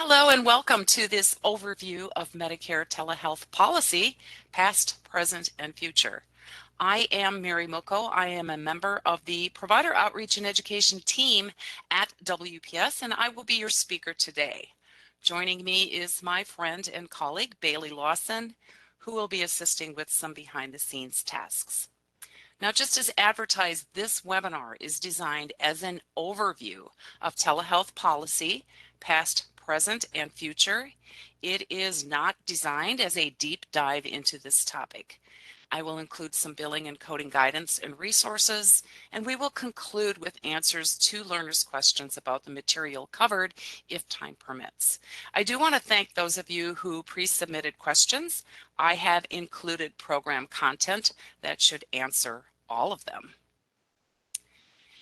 Hello and welcome to this overview of Medicare telehealth policy, past, present, and future. I am Mary Moko. I am a member of the Provider Outreach and Education team at WPS, and I will be your speaker today. Joining me is my friend and colleague, Bailey Lawson, who will be assisting with some behind-the-scenes tasks. Now, just as advertised, this webinar is designed as an overview of telehealth policy, past, present, and future. It is not designed as a deep dive into this topic. I will include some billing and coding guidance and resources, and we will conclude with answers to learners' questions about the material covered if time permits. I do want to thank those of you who pre-submitted questions. I have included program content that should answer all of them.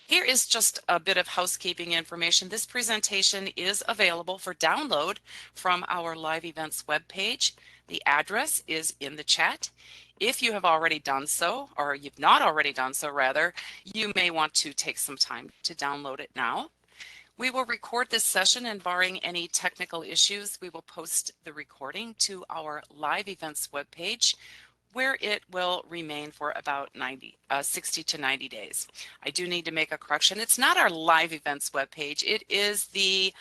Here is just a bit of housekeeping information. This presentation is available for download from our live events webpage. The address is in the chat. If you have already done so, or you've not already done so rather, you may want to take some time to download it now. We will record this session, and barring any technical issues, we will post the recording to our live events webpage, where it will remain for about 60 to 90 days. I do need to make a correction. It's not our live events webpage. It is the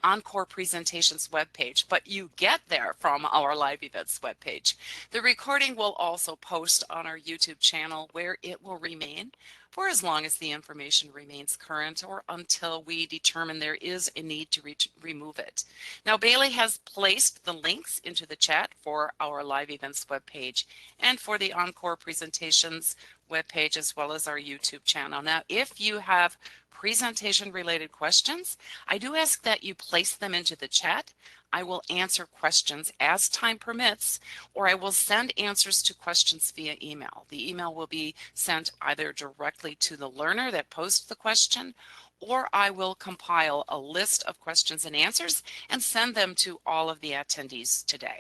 Encore Presentations webpage, but you get there from our live events webpage. The recording will also post on our YouTube channel, where it will remain for as long as the information remains current or until we determine there is a need to remove it. Now, Bailey has placed the links into the chat for our live events webpage and for the Encore Presentations webpage, as well as our YouTube channel. Now, if you have presentation related questions, I do ask that you place them into the chat. I will answer questions as time permits, or I will send answers to questions via email. The email will be sent either directly to the learner that posed the question, or I will compile a list of questions and answers and send them to all of the attendees today.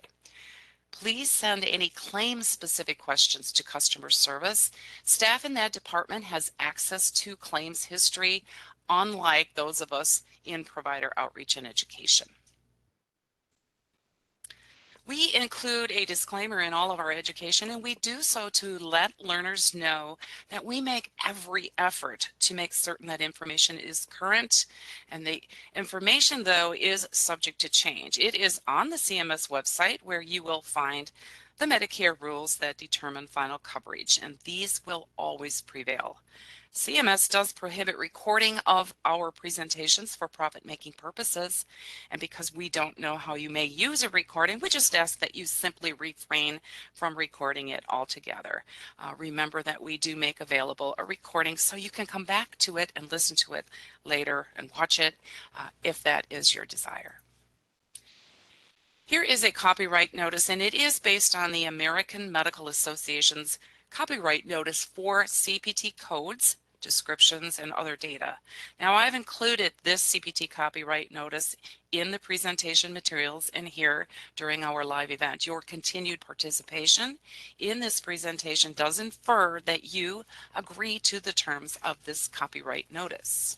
Please send any claim-specific questions to customer service. Staff in that department has access to claims history, unlike those of us in provider outreach and education. We include a disclaimer in all of our education, and we do so to let learners know that we make every effort to make certain that information is current, and the information, though, is subject to change. It is on the CMS website, where you will find the Medicare rules that determine final coverage, and these will always prevail. CMS does prohibit recording of our presentations for profit-making purposes, and because we don't know how you may use a recording, we just ask that you simply refrain from recording it altogether. Remember that we do make available a recording so you can come back to it and listen to it later and watch it if that is your desire. Here is a copyright notice, and it is based on the American Medical Association's copyright notice for CPT codes, descriptions, and other data. Now, I've included this CPT copyright notice in the presentation materials and here during our live event. Your continued participation in this presentation does infer that you agree to the terms of this copyright notice.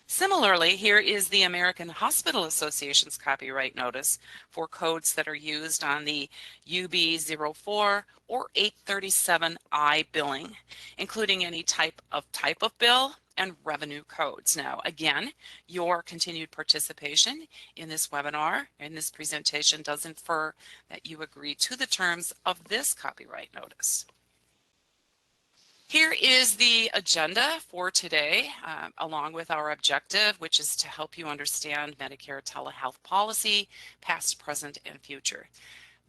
Similarly, here is the American Hospital Association's copyright notice for codes that are used on the UB04 or 837I billing, including any type of bill and revenue codes. Now, again, your continued participation in this webinar, in this presentation, does infer that you agree to the terms of this copyright notice. Here is the agenda for today, along with our objective, which is to help you understand Medicare telehealth policy, past, present, and future.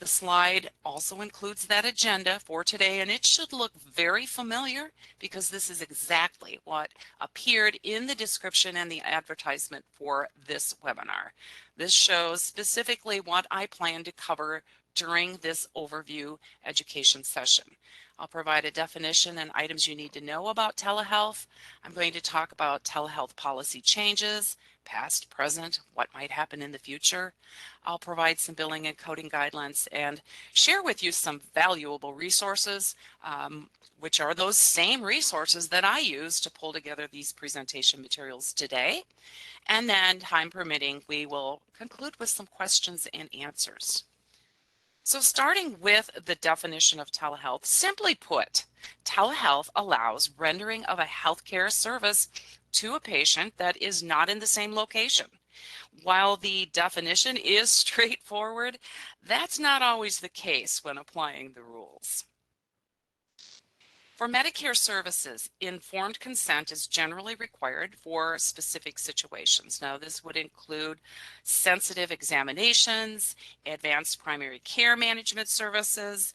The slide also includes that agenda for today, and it should look very familiar because this is exactly what appeared in the description and the advertisement for this webinar. This shows specifically what I plan to cover during this overview education session. I'll provide a definition and items you need to know about telehealth. I'm going to talk about telehealth policy changes, past, present, what might happen in the future. I'll provide some billing and coding guidelines and share with you some valuable resources, which are those same resources that I use to pull together these presentation materials today. And then, time permitting, we will conclude with some questions and answers. So starting with the definition of telehealth, simply put, telehealth allows rendering of a healthcare service to a patient that is not in the same location. While the definition is straightforward, that's not always the case when applying the rules. For Medicare services, informed consent is generally required for specific situations. Now, this would include sensitive examinations, advanced primary care management services,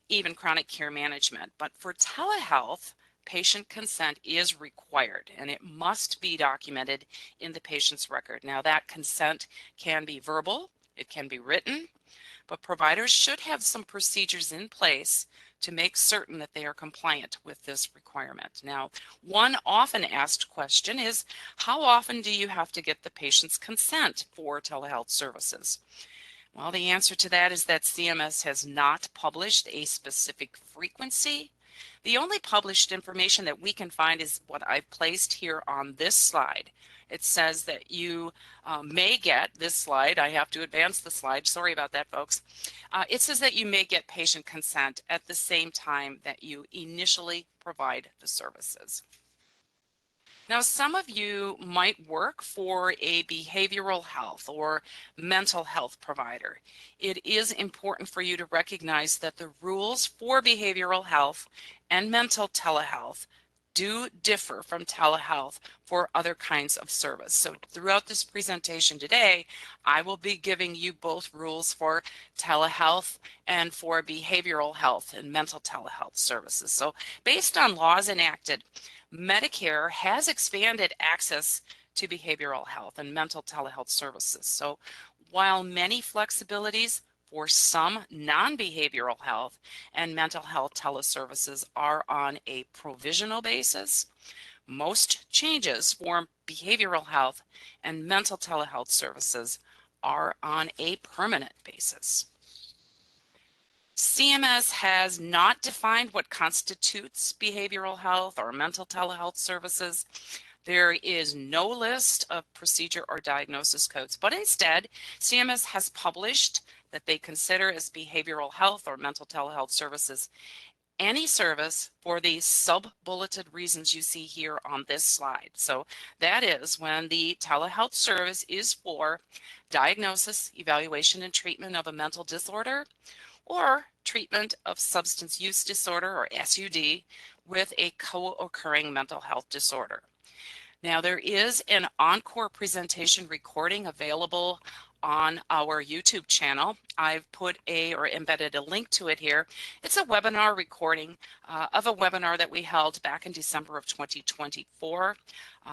even chronic care management. But for telehealth, patient consent is required, and it must be documented in the patient's record. Now, that consent can be verbal, it can be written, but providers should have some procedures in place to make certain that they are compliant with this requirement. Now, one often asked question is, how often do you have to get the patient's consent for telehealth services? Well, the answer to that is that CMS has not published a specific frequency. The only published information that we can find is what I've placed here on this slide. It says that you may get this slide. I have to advance the slide. Sorry about that, folks. It says that you may get patient consent at the same time that you initially provide the services. Now, some of you might work for a behavioral health or mental health provider. It is important for you to recognize that the rules for behavioral health and mental telehealth do differ from telehealth for other kinds of service. So throughout this presentation today, I will be giving you both rules for telehealth and for behavioral health and mental telehealth services. So based on laws enacted, Medicare has expanded access to behavioral health and mental telehealth services. So while many flexibilities for some non-behavioral health and mental health teleservices are on a provisional basis, most changes for behavioral health and mental telehealth services are on a permanent basis. CMS has not defined what constitutes behavioral health or mental telehealth services. There is no list of procedure or diagnosis codes, but instead, CMS has published that they consider as behavioral health or mental telehealth services any service for the sub-bulleted reasons you see here on this slide. So that is when the telehealth service is for diagnosis, evaluation, and treatment of a mental disorder, or treatment of substance use disorder, or SUD, with a co-occurring mental health disorder. Now, there is an encore presentation recording available on our YouTube channel. I've put embedded a link to it here. It's a webinar recording of a webinar that we held back in December of 2024.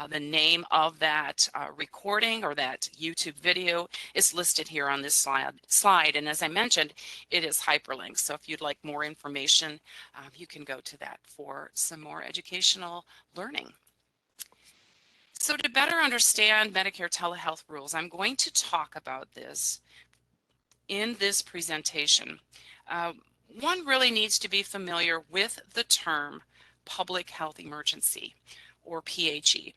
The name of that recording or that YouTube video is listed here on this slide. And as I mentioned, it is hyperlinked. So if you'd like more information, you can go to that for some more educational learning. So to better understand Medicare telehealth rules, I'm going to talk about this in this presentation. One really needs to be familiar with the term public health emergency, or PHE.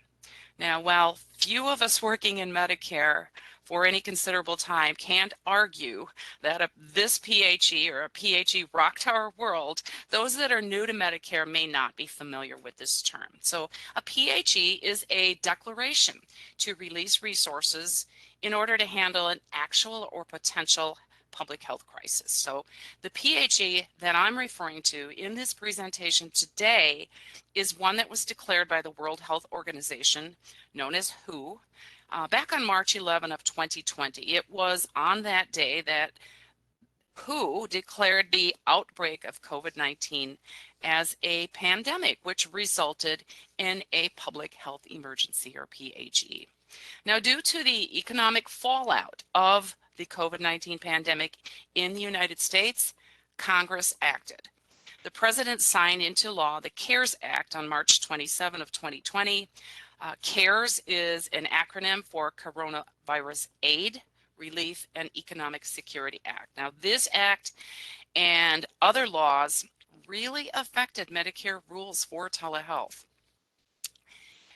Now, while few of us working in Medicare for any considerable time can't argue that this PHE or a PHE rocked our world, those that are new to Medicare may not be familiar with this term. So a PHE is a declaration to release resources in order to handle an actual or potential public health crisis. So the PHE that I'm referring to in this presentation today is one that was declared by the World Health Organization, known as WHO, back on March 11 of 2020. It was on that day that WHO declared the outbreak of COVID-19 as a pandemic, which resulted in a public health emergency, or PHE. Now, due to the economic fallout of the COVID-19 pandemic in the United States, Congress acted. The president signed into law the CARES Act on March 27 of 2020, CARES is an acronym for Coronavirus Aid, Relief, and Economic Security Act. Now, this act and other laws really affected Medicare rules for telehealth.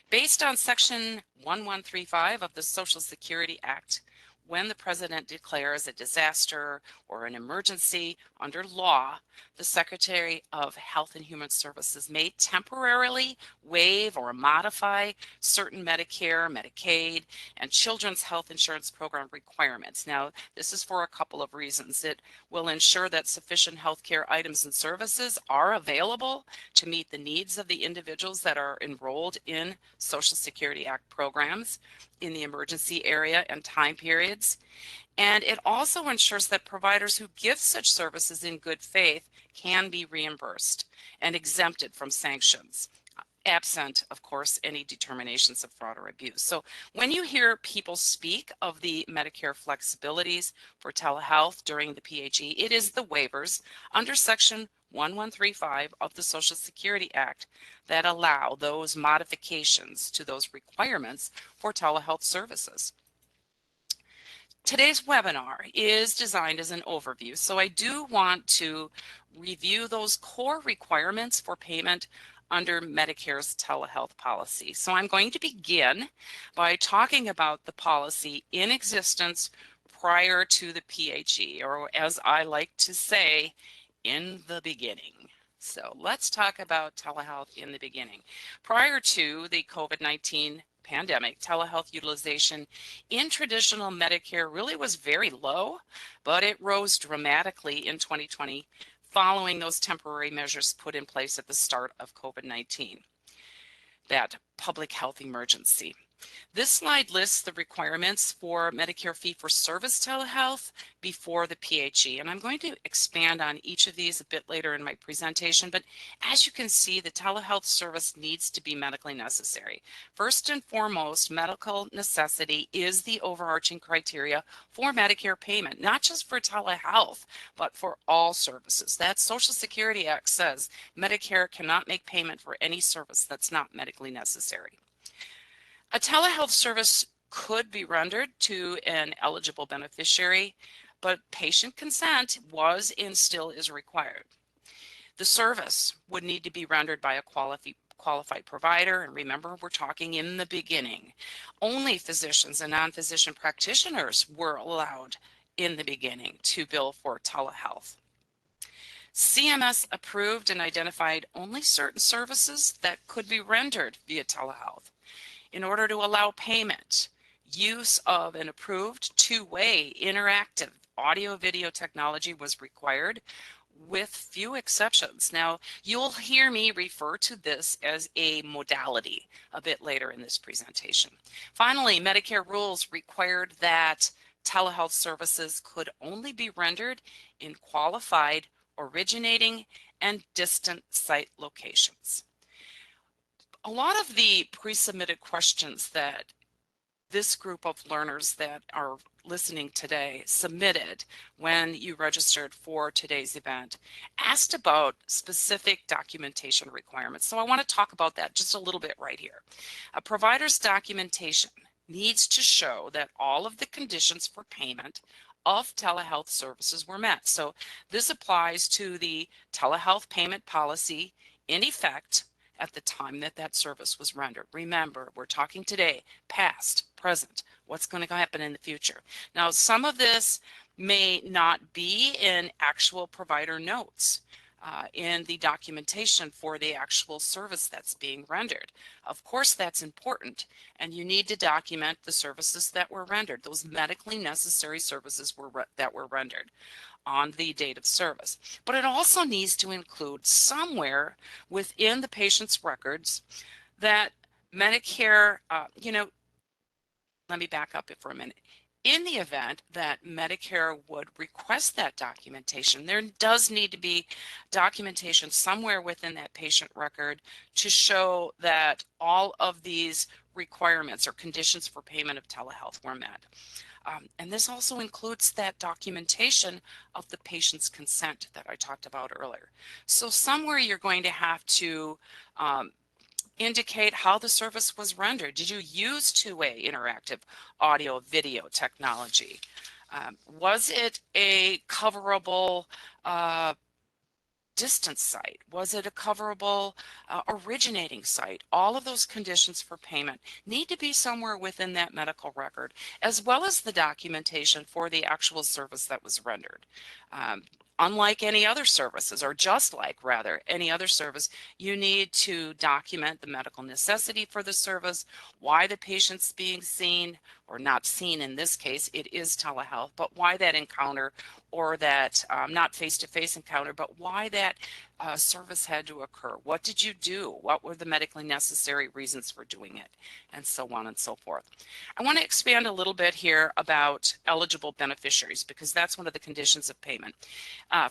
Based on Section 1135 of the Social Security Act, when the President declares a disaster or an emergency under law, the Secretary of Health and Human Services may temporarily waive or modify certain Medicare, Medicaid, and Children's Health Insurance Program requirements. Now, this is for a couple of reasons. It will ensure that sufficient health care items and services are available to meet the needs of the individuals that are enrolled in Social Security Act programs in the emergency area and time periods. And it also ensures that providers who give such services in good faith can be reimbursed and exempted from sanctions, absent, of course, any determinations of fraud or abuse. So when you hear people speak of the Medicare flexibilities for telehealth during the PHE, it is the waivers under Section 1135 of the Social Security Act that allow those modifications to those requirements for telehealth services. Today's webinar is designed as an overview, so I do want to review those core requirements for payment under Medicare's telehealth policy. So I'm going to begin by talking about the policy in existence prior to the PHE, or as I like to say, in the beginning. So let's talk about telehealth in the beginning. Prior to the COVID-19 pandemic, telehealth utilization in traditional Medicare really was very low, but it rose dramatically in 2020 following those temporary measures put in place at the start of COVID-19, that public health emergency. This slide lists the requirements for Medicare fee-for-service telehealth before the PHE, and I'm going to expand on each of these a bit later in my presentation, but as you can see, the telehealth service needs to be medically necessary. First and foremost, medical necessity is the overarching criteria for Medicare payment, not just for telehealth, but for all services. That Social Security Act says Medicare cannot make payment for any service that's not medically necessary. A telehealth service could be rendered to an eligible beneficiary, but patient consent was and still is required. The service would need to be rendered by a qualified provider, and remember, we're talking in the beginning. Only physicians and non-physician practitioners were allowed in the beginning to bill for telehealth. CMS approved and identified only certain services that could be rendered via telehealth. In order to allow payment, use of an approved two-way interactive audio-video technology was required, with few exceptions. Now, you'll hear me refer to this as a modality a bit later in this presentation. Finally, Medicare rules required that telehealth services could only be rendered in qualified, originating, and distant site locations. A lot of the pre-submitted questions that this group of learners that are listening today submitted when you registered for today's event asked about specific documentation requirements. So I want to talk about that just a little bit right here. A provider's documentation needs to show that all of the conditions for payment of telehealth services were met. So this applies to the telehealth payment policy in effect at the time that that service was rendered. Remember, we're talking today, past, present, what's going to happen in the future. Now, some of this may not be in actual provider notes in the documentation for the actual service that's being rendered. Of course, that's important, and you need to document the services that were rendered, those medically necessary services that were rendered on the date of service. But it also needs to include somewhere within the patient's records that Medicare, let me back up it for a minute. In the event that Medicare would request that documentation, there does need to be documentation somewhere within that patient record to show that all of these requirements or conditions for payment of telehealth were met. And this also includes that documentation of the patient's consent that I talked about earlier. So somewhere you're going to have to indicate how the service was rendered. Did you use two-way interactive audio video technology? Was it a coverable distance site? Was it a coverable originating site? All of those conditions for payment need to be somewhere within that medical record, as well as the documentation for the actual service that was rendered. Unlike any other services, or just like rather any other service, you need to document the medical necessity for the service, why the patient's being seen, or not seen in this case, it is telehealth, but why that encounter, or that not face-to-face encounter, but why that service had to occur. What did you do? What were the medically necessary reasons for doing it? And so on and so forth. I want to expand a little bit here about eligible beneficiaries, because that's one of the conditions of payment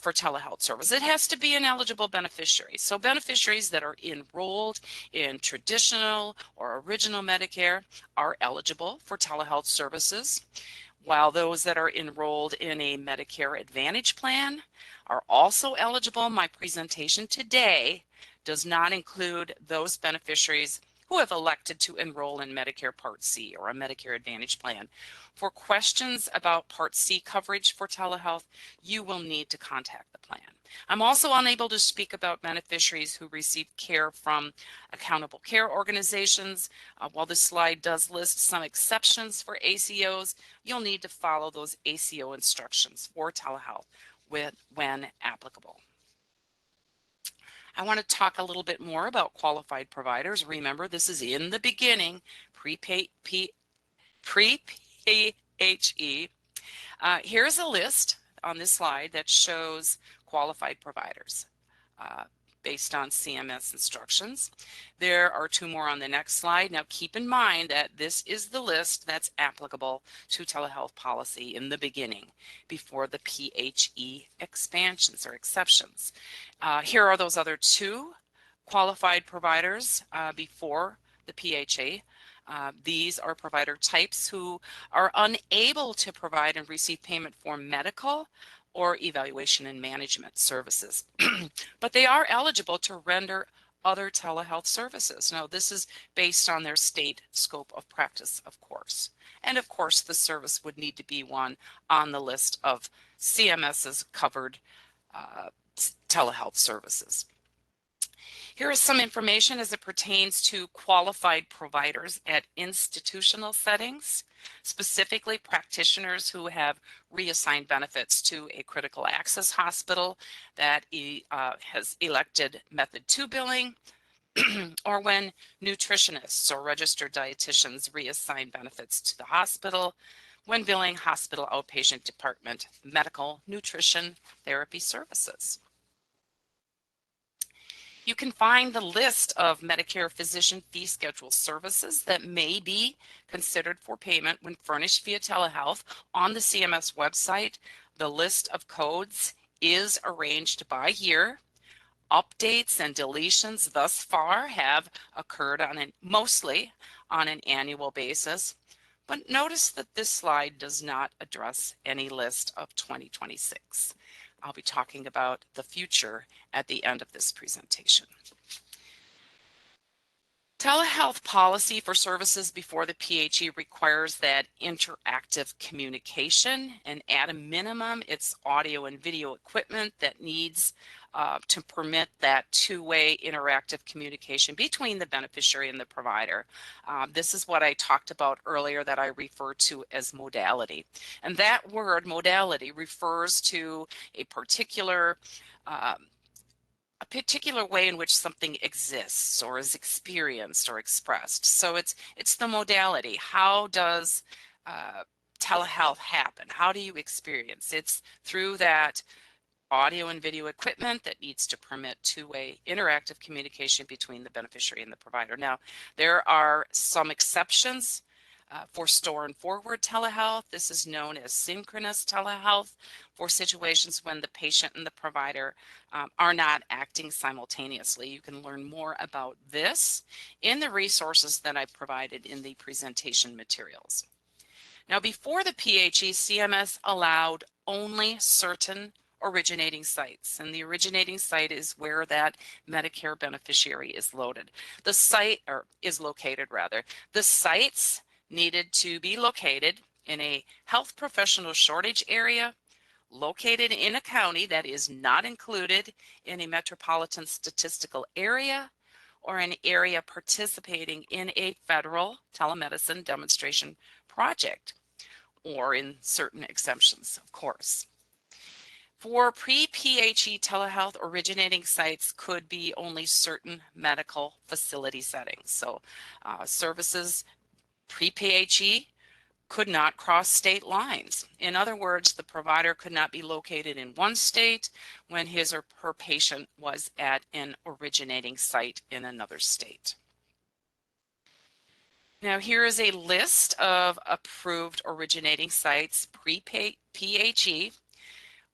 for telehealth service. It has to be an eligible beneficiary. So beneficiaries that are enrolled in traditional or original Medicare are eligible for telehealth services, while those that are enrolled in a Medicare Advantage plan are also eligible. My presentation today does not include those beneficiaries who have elected to enroll in Medicare Part C or a Medicare Advantage plan. For questions about Part C coverage for telehealth, you will need to contact the plan. I'm also unable to speak about beneficiaries who receive care from accountable care organizations. While this slide does list some exceptions for ACOs, you'll need to follow those ACO instructions for telehealth when applicable. I want to talk a little bit more about qualified providers. Remember, this is in the beginning, pre-PHE. Here's a list on this slide that shows qualified providers based on CMS instructions. There are two more on the next slide. Now keep in mind that this is the list that's applicable to telehealth policy in the beginning before the PHE expansions or exceptions. Here are those other two qualified providers before the PHE. These are provider types who are unable to provide and receive payment for medical or evaluation and management services, but they are eligible to render other telehealth services. Now, this is based on their state scope of practice, of course. And of course, the service would need to be one on the list of CMS's covered telehealth services. Here is some information as it pertains to qualified providers at institutional settings, specifically practitioners who have reassigned benefits to a critical access hospital that has elected method 2 billing, or when nutritionists or registered dietitians reassign benefits to the hospital when billing hospital outpatient department medical nutrition therapy services. You can find the list of Medicare physician fee schedule services that may be considered for payment when furnished via telehealth on the CMS website. The list of codes is arranged by year. Updates and deletions thus far have occurred mostly on an annual basis, but notice that this slide does not address any list of 2026. I'll be talking about the future at the end of this presentation. Telehealth policy for services before the PHE requires that interactive communication, and at a minimum, it's audio and video equipment that needs to permit that two-way interactive communication between the beneficiary and the provider. This is what I talked about earlier that I refer to as modality. And that word modality refers to a particular way in which something exists or is experienced or expressed. So it's the modality. How does telehealth happen? How do you experience? It's through that audio and video equipment that needs to permit two-way interactive communication between the beneficiary and the provider. Now, there are some exceptions for store and forward telehealth. This is known as synchronous telehealth for situations when the patient and the provider are not acting simultaneously. You can learn more about this in the resources that I provided in the presentation materials. Now, before the PHE, CMS allowed only certain originating sites, and the originating site is where that Medicare beneficiary is loaded. The site, or is located rather. The sites needed to be located in a health professional shortage area, located in a county that is not included in a metropolitan statistical area, or an area participating in a federal telemedicine demonstration project, or in certain exemptions, of course. For pre-PHE telehealth, originating sites could be only certain medical facility settings. So services pre-PHE could not cross state lines. In other words, the provider could not be located in one state when his or her patient was at an originating site in another state. Now here is a list of approved originating sites pre-PHE.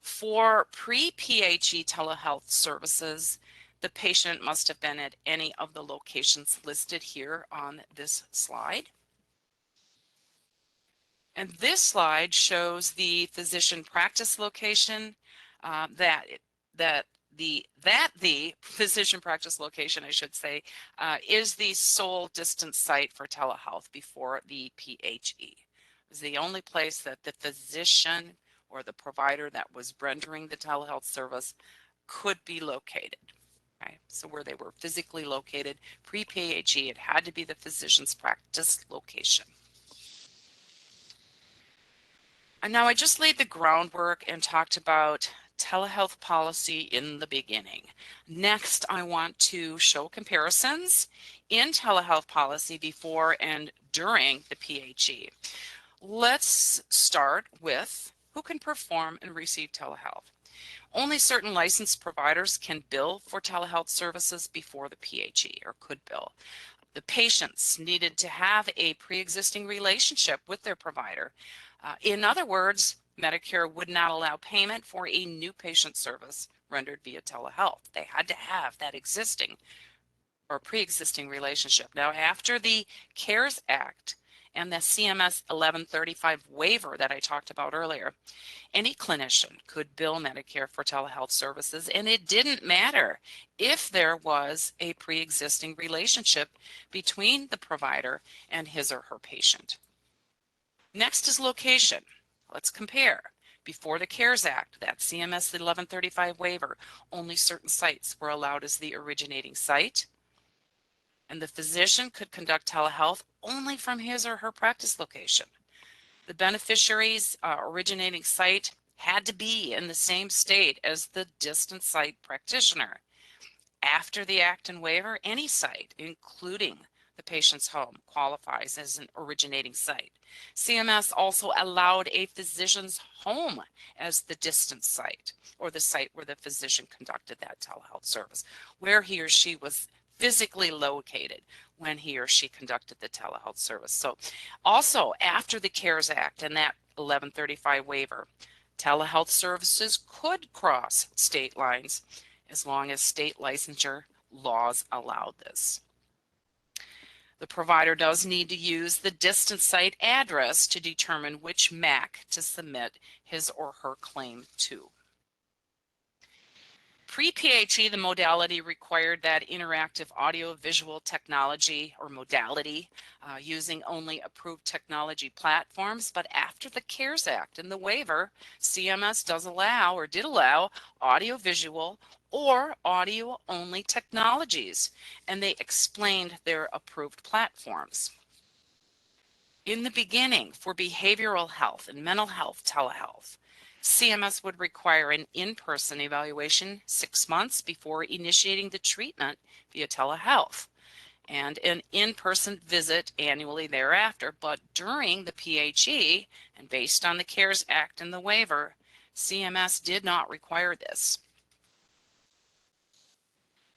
For pre-PHE telehealth services, the patient must have been at any of the locations listed here on this slide. And this slide shows the physician practice location that the physician practice location, I should say, is the sole distance site for telehealth before the PHE. It's the only place that the physician or the provider that was rendering the telehealth service could be located. Okay? So where they were physically located pre-PHE, it had to be the physician's practice location. And now I just laid the groundwork and talked about telehealth policy in the beginning. Next, I want to show comparisons in telehealth policy before and during the PHE. Let's start with who can perform and receive telehealth. Only certain licensed providers can bill for telehealth services before the PHE, or could bill. The patients needed to have a pre-existing relationship with their provider. In other words, Medicare would not allow payment for a new patient service rendered via telehealth. They had to have that existing or pre-existing relationship. Now, after the CARES Act and the CMS 1135 waiver that I talked about earlier, any clinician could bill Medicare for telehealth services, and it didn't matter if there was a pre-existing relationship between the provider and his or her patient. Next is location. Let's compare. Before the CARES Act, that CMS 1135 waiver, only certain sites were allowed as the originating site, and the physician could conduct telehealth only from his or her practice location. The beneficiary's originating site had to be in the same state as the distant site practitioner. After the Act and waiver, any site, including the patient's home, qualifies as an originating site. CMS also allowed a physician's home as the distant site, or the site where the physician conducted that telehealth service, where he or she was physically located when he or she conducted the telehealth service. So also after the CARES Act and that 1135 waiver, telehealth services could cross state lines as long as state licensure laws allowed this. The provider does need to use the distant site address to determine which MAC to submit his or her claim to. Pre-PHE, the modality required that interactive audio-visual technology or modality using only approved technology platforms, but after the CARES Act and the waiver, CMS does allow or did allow audio-visual or audio-only technologies, and they explained their approved platforms. In the beginning, for behavioral health and mental health telehealth, CMS would require an in-person evaluation 6 months before initiating the treatment via telehealth, and an in-person visit annually thereafter. But during the PHE, and based on the CARES Act and the waiver, CMS did not require this.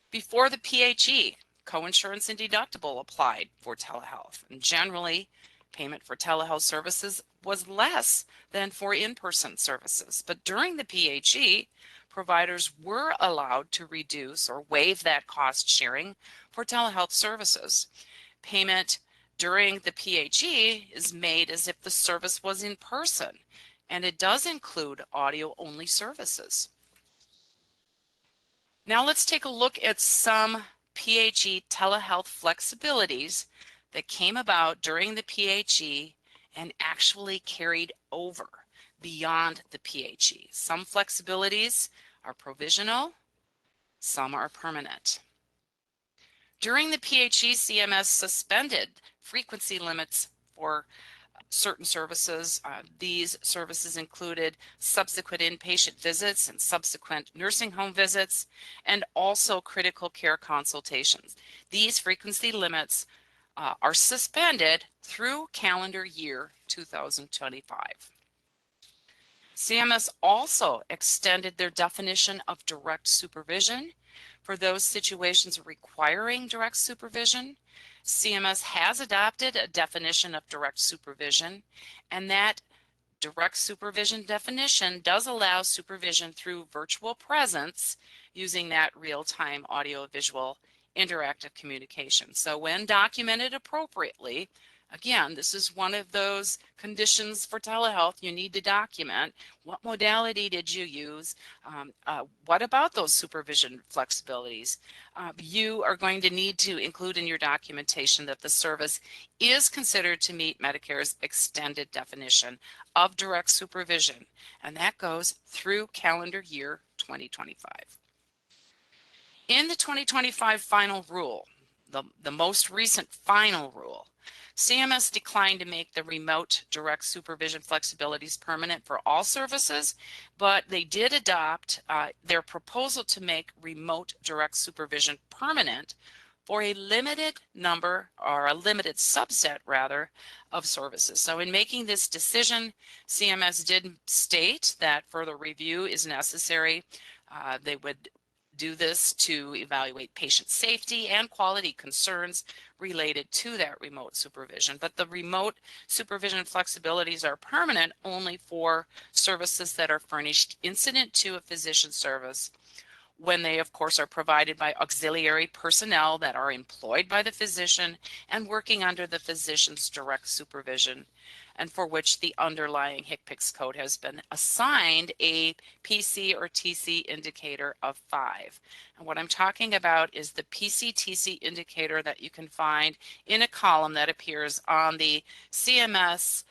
Before the PHE, coinsurance and deductible applied for telehealth, and generally payment for telehealth services was less than for in-person services. But during the PHE, providers were allowed to reduce or waive that cost sharing for telehealth services. Payment during the PHE is made as if the service was in person, and it does include audio-only services. Now let's take a look at some PHE telehealth flexibilities that came about during the PHE and actually carried over beyond the PHE. Some flexibilities are provisional, some are permanent. During the PHE, CMS suspended frequency limits for certain services. These services included subsequent inpatient visits and subsequent nursing home visits, and also critical care consultations. These frequency limits are suspended through calendar year 2025. CMS also extended their definition of direct supervision for those situations requiring direct supervision. CMS has adopted a definition of direct supervision, and that direct supervision definition does allow supervision through virtual presence using that real-time audio-visual interactive communication. So when documented appropriately, again, this is one of those conditions for telehealth. You need to document what modality did you use, what about those supervision flexibilities. You are going to need to include in your documentation that the service is considered to meet Medicare's extended definition of direct supervision, and that goes through calendar year 2025. In the 2025 final rule, the most recent final rule, CMS declined to make the remote direct supervision flexibilities permanent for all services, but they did adopt their proposal to make remote direct supervision permanent for a limited number, or a limited subset rather, of services. So in making this decision, CMS did state that further review is necessary. They would do this to evaluate patient safety and quality concerns related to that remote supervision. But the remote supervision flexibilities are permanent only for services that are furnished incident to a physician service, when they, of course, are provided by auxiliary personnel that are employed by the physician and working under the physician's direct supervision, and for which the underlying HCPCS code has been assigned a PC or TC indicator of 5. And what I'm talking about is the PC-TC indicator that you can find in a column that appears on the CMS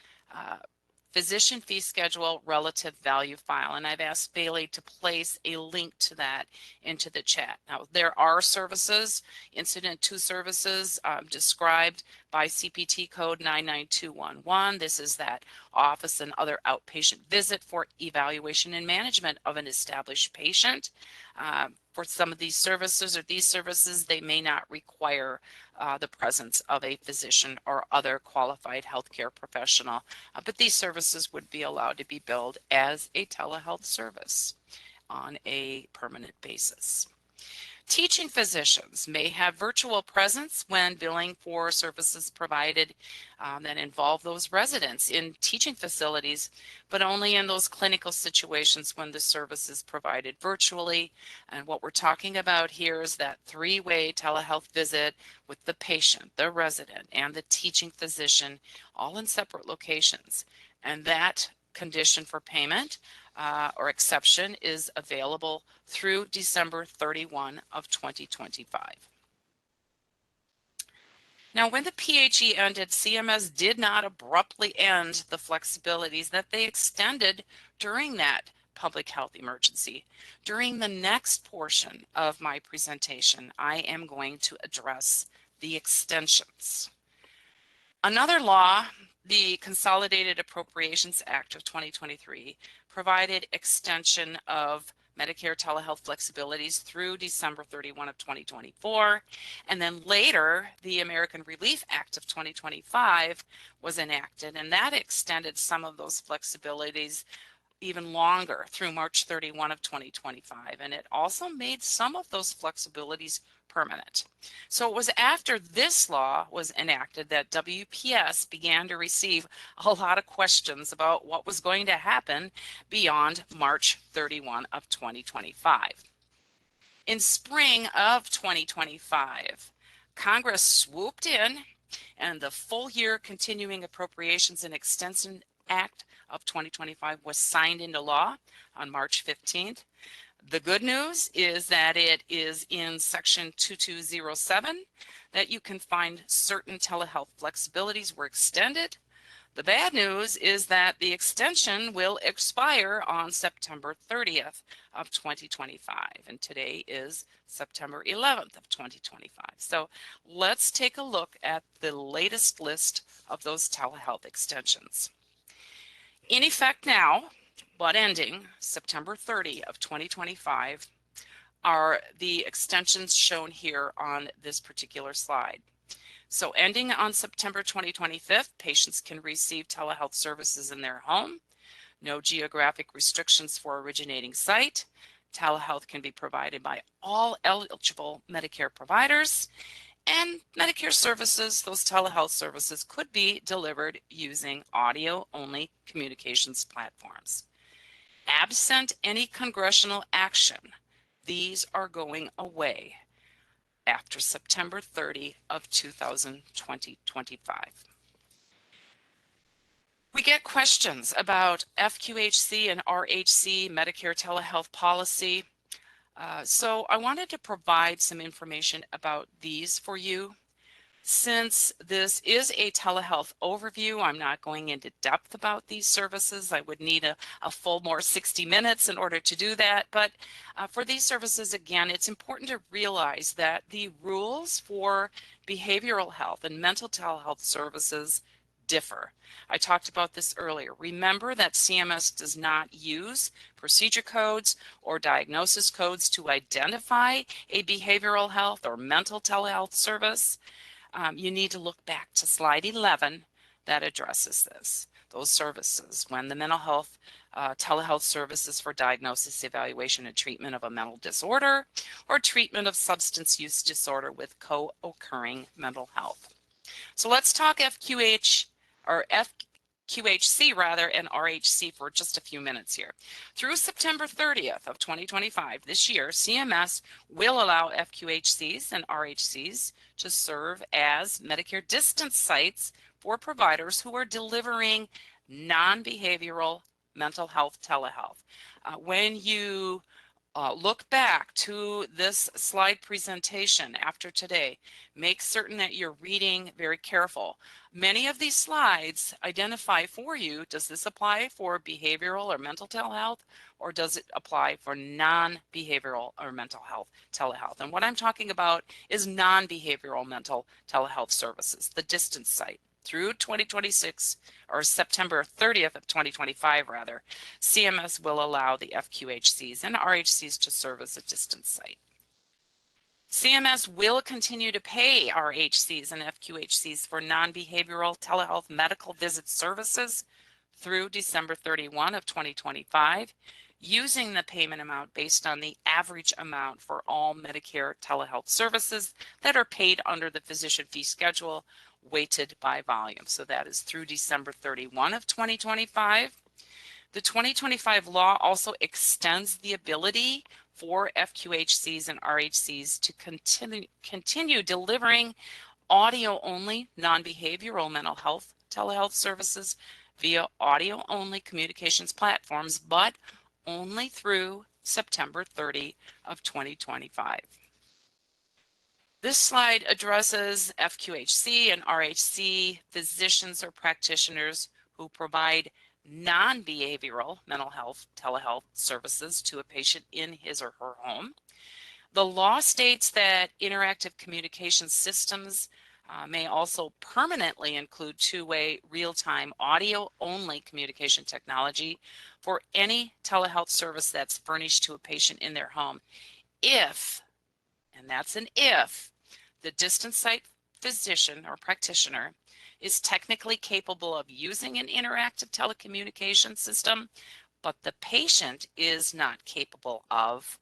Physician Fee Schedule Relative Value file, and I've asked Bailey to place a link to that into the chat. Now, there are services, incident to services, described by CPT code 99211. This is that office and other outpatient visit for evaluation and management of an established patient. For some of these services, they may not require the presence of a physician or other qualified healthcare professional, but these services would be allowed to be billed as a telehealth service on a permanent basis. Teaching physicians may have virtual presence when billing for services provided that involve those residents in teaching facilities, but only in those clinical situations when the service is provided virtually. And what we're talking about here is that three-way telehealth visit with the patient, the resident, and the teaching physician, all in separate locations. And that condition for payment or exception is available through December 31 of 2025. Now, when the PHE ended, CMS did not abruptly end the flexibilities that they extended during that public health emergency. During the next portion of my presentation, I am going to address the extensions. Another law, the Consolidated Appropriations Act of 2023, provided extension of Medicare telehealth flexibilities through December 31 of 2024. And then later, the American Relief Act of 2025 was enacted, and that extended some of those flexibilities even longer through March 31 of 2025. And it also made some of those flexibilities permanent. So it was after this law was enacted that WPS began to receive a lot of questions about what was going to happen beyond March 31 of 2025. In spring of 2025, Congress swooped in, and the full year Continuing Appropriations and Extension Act of 2025 was signed into law on March 15th. The good news is that it is in section 2207 that you can find certain telehealth flexibilities were extended. The bad news is that the extension will expire on September 30th of 2025, and today is September 11th of 2025. So let's take a look at the latest list of those telehealth extensions. In effect now, but ending September 30 of 2025, are the extensions shown here on this particular slide. So ending on September 2025, patients can receive telehealth services in their home. No geographic restrictions for originating site. Telehealth can be provided by all eligible Medicare providers. And Medicare services, those telehealth services, could be delivered using audio-only communications platforms. Absent any congressional action, these are going away after September 30 of 2025. We get questions about FQHC and RHC Medicare telehealth policy. So I wanted to provide some information about these for you. Since this is a telehealth overview, I'm not going into depth about these services. I would need a full more 60 minutes in order to do that. But for these services, again, it's important to realize that the rules for behavioral health and mental telehealth services differ. I talked about this earlier. Remember that CMS does not use procedure codes or diagnosis codes to identify a behavioral health or mental telehealth service. You need to look back to slide 11 that addresses this. Those services, when the mental health telehealth services for diagnosis, evaluation, and treatment of a mental disorder or treatment of substance use disorder with co-occurring mental health. So let's talk FQHC and RHC for just a few minutes here. Through September 30th of 2025, this year, CMS will allow FQHCs and RHCs to serve as Medicare distance sites for providers who are delivering non-behavioral mental health telehealth. When you look back to this slide presentation after today, make certain that you're reading very careful. Many of these slides identify for you, does this apply for behavioral or mental telehealth, or does it apply for non-behavioral or mental health telehealth? And what I'm talking about is non-behavioral mental telehealth services, the distance site. Through 2026, or September 30th of 2025 rather, CMS will allow the FQHCs and RHCs to serve as a distance site. CMS will continue to pay RHCs and FQHCs for non-behavioral telehealth medical visit services through December 31 of 2025, using the payment amount based on the average amount for all Medicare telehealth services that are paid under the physician fee schedule, weighted by volume. So that is through December 31 of 2025. The 2025 law also extends the ability for FQHCs and RHCs to continue delivering audio-only non-behavioral mental health telehealth services via audio-only communications platforms, but only through September 30 of 2025. This slide addresses FQHC and RHC physicians or practitioners who provide non-behavioral mental health telehealth services to a patient in his or her home. The law states that interactive communication systems may also permanently include two-way real-time audio-only communication technology for any telehealth service that's furnished to a patient in their home if, and that's an if, the distance site physician or practitioner is technically capable of using an interactive telecommunication system, but the patient is not capable of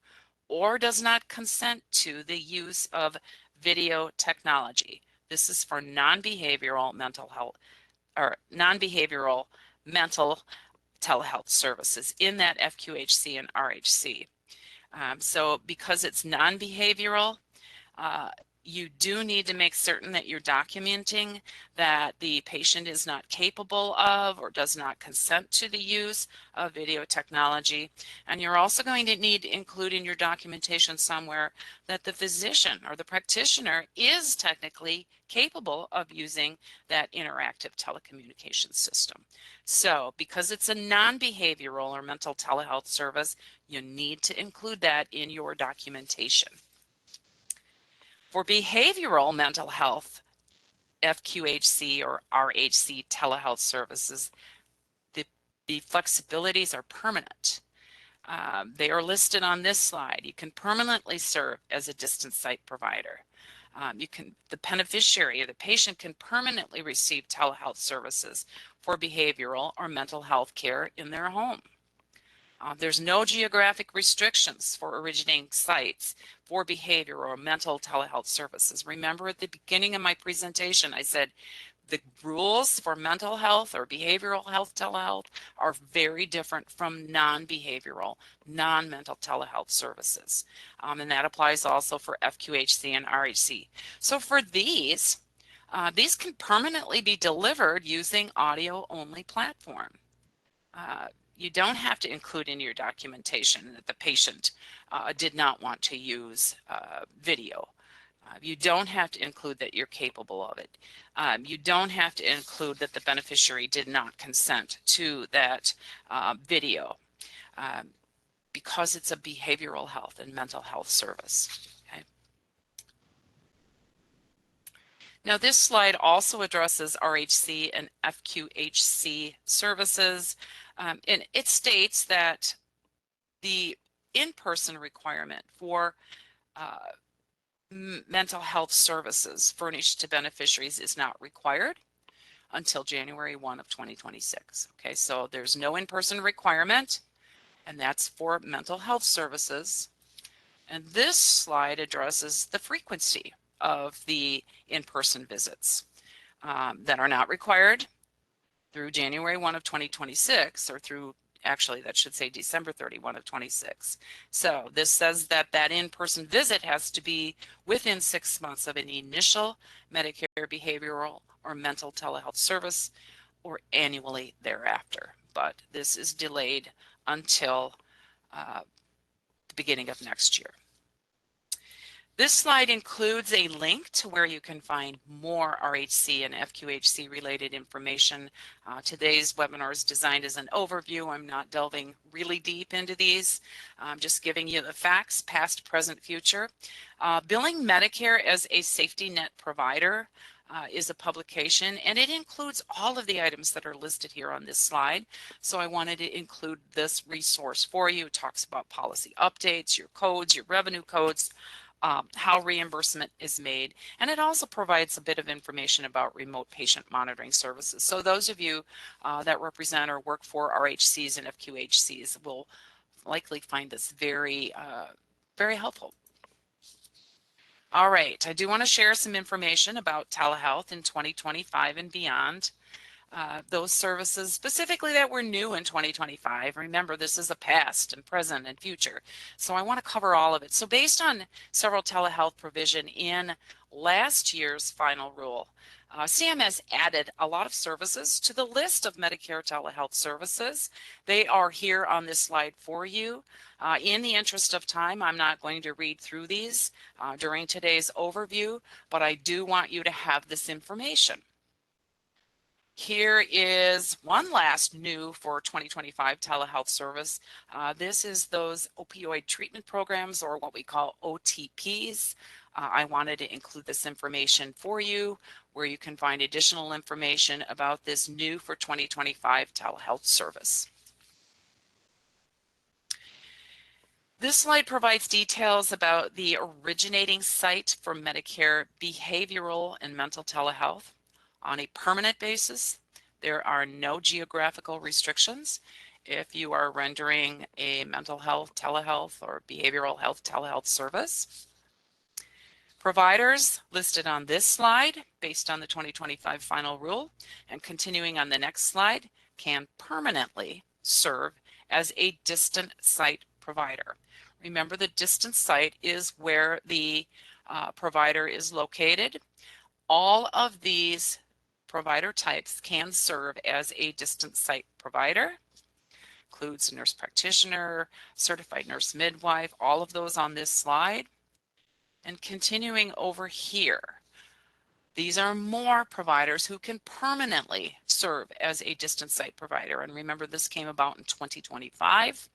or does not consent to the use of video technology. This is for non-behavioral mental health or non-behavioral mental telehealth services in that FQHC and RHC. So because it's non-behavioral, You do need to make certain that you're documenting that the patient is not capable of or does not consent to the use of video technology. And you're also going to need to include in your documentation somewhere that the physician or the practitioner is technically capable of using that interactive telecommunications system. So because it's a non-behavioral or mental telehealth service, you need to include that in your documentation. For behavioral mental health, FQHC or RHC telehealth services, the flexibilities are permanent. They are listed on this slide. You can permanently serve as a distance site provider. The beneficiary or the patient can permanently receive telehealth services for behavioral or mental health care in their home. There's no geographic restrictions for originating sites for behavioral or mental telehealth services. Remember at the beginning of my presentation, I said the rules for mental health or behavioral health telehealth are very different from non-behavioral, non-mental telehealth services. And that applies also for FQHC and RHC. So for these can permanently be delivered using audio-only platform. You don't have to include in your documentation that the patient did not want to use video. You don't have to include that you're capable of it. You don't have to include that the beneficiary did not consent to that video because it's a behavioral health and mental health service. Okay. Now this slide also addresses RHC and FQHC services, and it states that the in-person requirement for mental health services furnished to beneficiaries is not required until January 1 of 2026. Okay, so there's no in-person requirement, and that's for mental health services. And this slide addresses the frequency of the in-person visits that are not required through January 1 of 2026, or through, actually that should say December 31 of 26. So this says that that in-person visit has to be within 6 months of an initial Medicare behavioral or mental telehealth service, or annually thereafter. But this is delayed until the beginning of next year. This slide includes a link to where you can find more RHC and FQHC related information. Today's webinar is designed as an overview. I'm not delving really deep into these. I'm just giving you the facts, past, present, future. Billing Medicare as a safety net provider is a publication, and it includes all of the items that are listed here on this slide. So I wanted to include this resource for you. It talks about policy updates, your codes, your revenue codes, how reimbursement is made, and it also provides a bit of information about remote patient monitoring services. So those of you that represent or work for RHCs and FQHCs will likely find this very, very helpful. All right, I do want to share some information about telehealth in 2025 and beyond. Those services specifically that were new in 2025. Remember, this is a past and present and future. So I want to cover all of it. So based on several telehealth provision in last year's final rule, CMS added a lot of services to the list of Medicare telehealth services. They are here on this slide for you. In the interest of time, I'm not going to read through these during today's overview, but I do want you to have this information. Here is one last new for 2025 telehealth service. This is those opioid treatment programs, or what we call OTPs. I wanted to include this information for you, where you can find additional information about this new for 2025 telehealth service. This slide provides details about the originating site for Medicare behavioral and mental telehealth. On a permanent basis, there are no geographical restrictions. If you are rendering a mental health telehealth or behavioral health telehealth service, providers listed on this slide based on the 2025 final rule and continuing on the next slide can permanently serve as a distant site provider. Remember, the distant site is where the provider is located. All of these provider types can serve as a distance site provider. Includes nurse practitioner, certified nurse midwife, all of those on this slide. And continuing over here, these are more providers who can permanently serve as a distance site provider. And remember, this came about in 2025.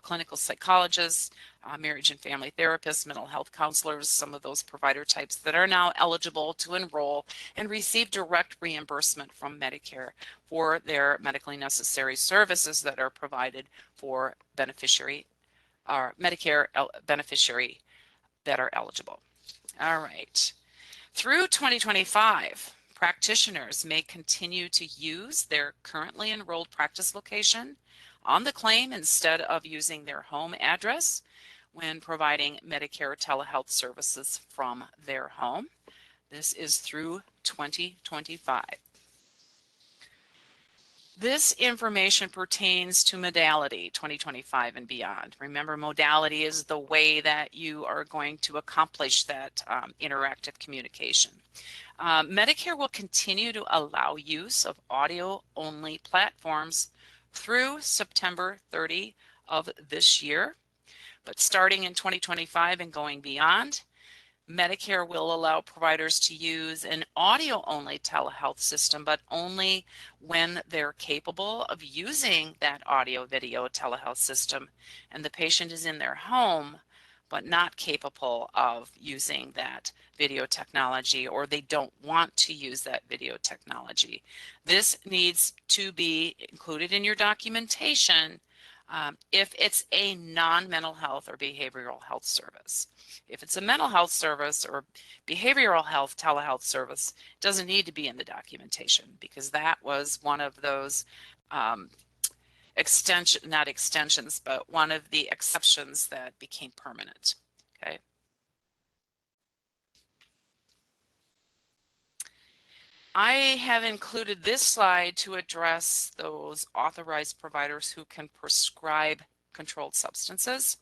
Clinical psychologists, marriage and family therapists, mental health counselors, some of those provider types that are now eligible to enroll and receive direct reimbursement from Medicare for their medically necessary services that are provided for beneficiary or Medicare beneficiary that are eligible. All right. Through 2025, practitioners may continue to use their currently enrolled practice location on the claim instead of using their home address when providing Medicare telehealth services from their home. This is through 2025. This information pertains to modality 2025 and beyond. Remember, modality is the way that you are going to accomplish that interactive communication. Medicare will continue to allow use of audio-only platforms through September 30 of this year, but starting in 2025 and going beyond, Medicare will allow providers to use an audio-only telehealth system, but only when they're capable of using that audio-video telehealth system and the patient is in their home, but not capable of using that video technology, or they don't want to use that video technology. This needs to be included in your documentation if it's a non-mental health or behavioral health service. If it's a mental health service or behavioral health telehealth service, it doesn't need to be in the documentation, because that was one of those not extensions, but one of the exceptions that became permanent. Okay. I have included this slide to address those authorized providers who can prescribe controlled substances.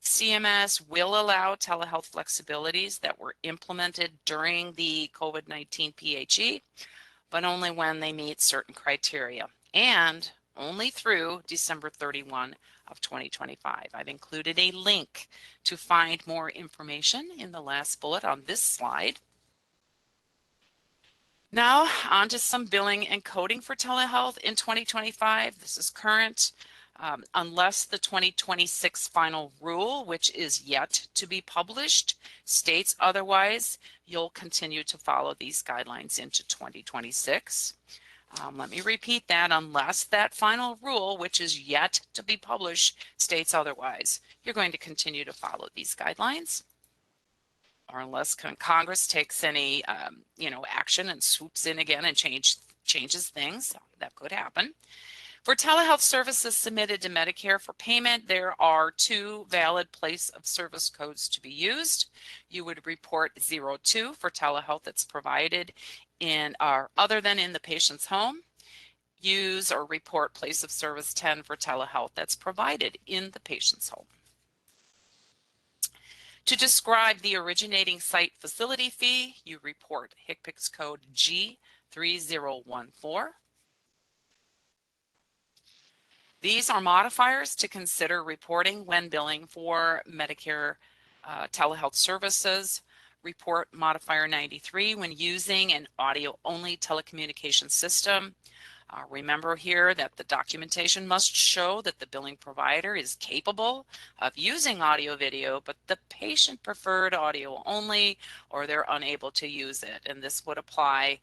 CMS will allow telehealth flexibilities that were implemented during the COVID-19 PHE, but only when they meet certain criteria, and only through December 31 of 2025. I've included a link to find more information in the last bullet on this slide. Now, on to some billing and coding for telehealth in 2025. This is current. Unless the 2026 final rule, which is yet to be published, states otherwise, you'll continue to follow these guidelines into 2026. Let me repeat that. Unless that final rule, which is yet to be published, states otherwise, you're going to continue to follow these guidelines. Or unless Congress takes any action and swoops in again and changes things, that could happen. For telehealth services submitted to Medicare for payment, there are 2 valid place of service codes to be used. You would report 02 for telehealth that's provided in other than in the patient's home. Use or report place of service 10 for telehealth that's provided in the patient's home. To describe the originating site facility fee, you report HCPCS code G3014. These are modifiers to consider reporting when billing for Medicare telehealth services. Report modifier 93 when using an audio-only telecommunication system. Remember here that the documentation must show that the billing provider is capable of using audio video, but the patient preferred audio only, or they're unable to use it. And this would apply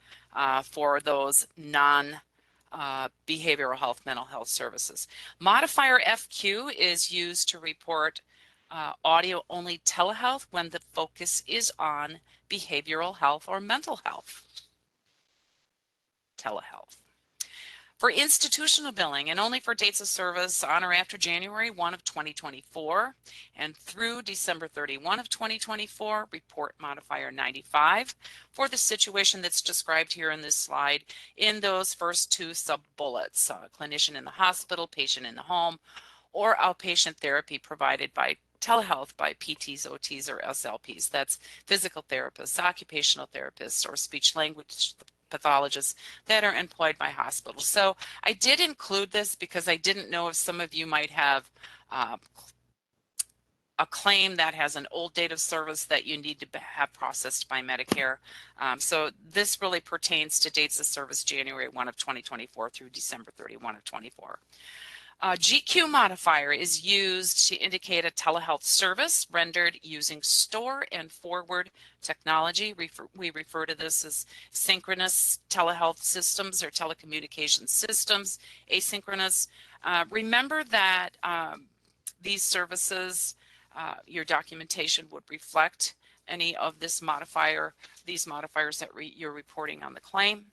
for those non-behavioral health, mental health services. Modifier FQ is used to report audio only telehealth when the focus is on behavioral health or mental health telehealth. For institutional billing, and only for dates of service on or after January 1 of 2024 and through December 31 of 2024, report modifier 95 for the situation that's described here in this slide in those first 2 sub-bullets, clinician in the hospital, patient in the home, or outpatient therapy provided by telehealth by PTs, OTs, or SLPs. That's physical therapists, occupational therapists, or speech language pathologists that are employed by hospitals. So I did include this because I didn't know if some of you might have a claim that has an old date of service that you need to have processed by Medicare. So this really pertains to dates of service January 1 of 2024 through December 31 of 24. GQ modifier is used to indicate a telehealth service rendered using store and forward technology. We refer to this as synchronous telehealth systems or telecommunication systems, asynchronous. Remember that these services, your documentation would reflect any of this modifier, these modifiers that you're reporting on the claim.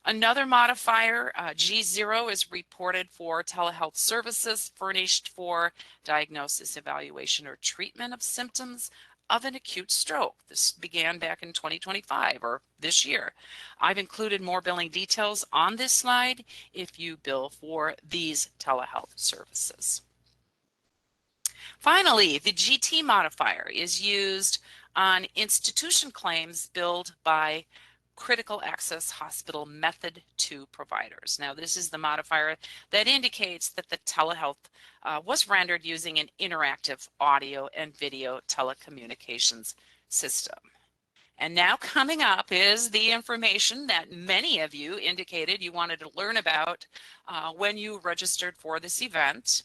Another modifier, G0, is reported for telehealth services furnished for diagnosis, evaluation, or treatment of symptoms of an acute stroke. This began back in 2025 or this year. I've included more billing details on this slide if you bill for these telehealth services. Finally, the GT modifier is used on institution claims billed by critical access hospital method 2 providers. Now, this is the modifier that indicates that the telehealth was rendered using an interactive audio and video telecommunications system. And now coming up is the information that many of you indicated you wanted to learn about when you registered for this event.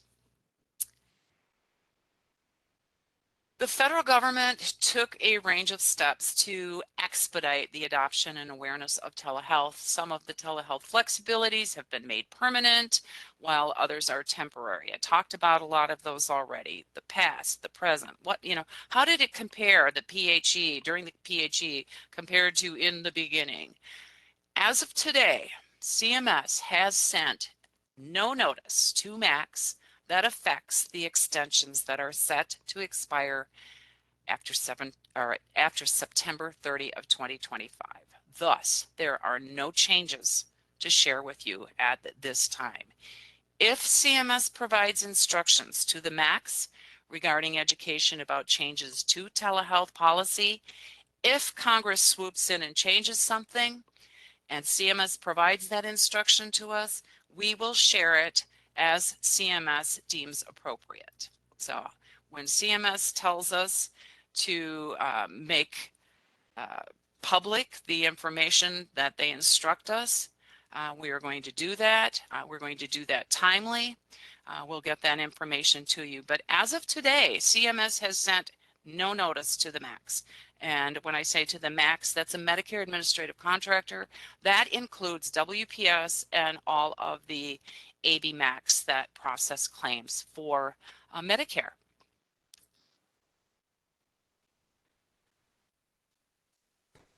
The federal government took a range of steps to expedite the adoption and awareness of telehealth. Some of the telehealth flexibilities have been made permanent, while others are temporary. I talked about a lot of those already. The past, the present, how did it compare, the PHE, during the PHE, compared to in the beginning? As of today, CMS has sent no notice to MACs that affects the extensions that are set to expire after September 30 of 2025. Thus, there are no changes to share with you at this time. If CMS provides instructions to the MACs regarding education about changes to telehealth policy, if Congress swoops in and changes something, and CMS provides that instruction to us, we will share it as CMS deems appropriate. So when CMS tells us to make public the information that they instruct us, we are going to do that. We're going to do that timely. We'll get that information to you. But as of today, CMS has sent no notice to the MACs. And when I say to the MACs, that's a Medicare administrative contractor. That includes WPS and all of the AB MACs that process claims for Medicare.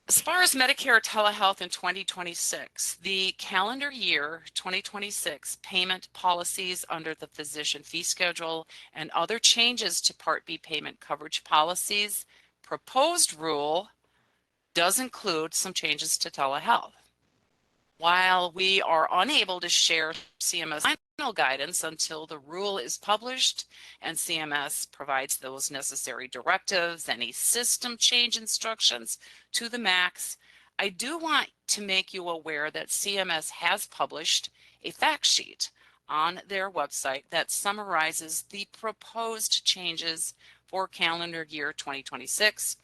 As far as Medicare telehealth in 2026, the calendar year 2026 payment policies under the physician fee schedule and other changes to Part B payment coverage policies proposed rule does include some changes to telehealth. While we are unable to share CMS final guidance until the rule is published and CMS provides those necessary directives, any system change instructions to the MACs, I do want to make you aware that CMS has published a fact sheet on their website that summarizes the proposed changes for calendar year 2026,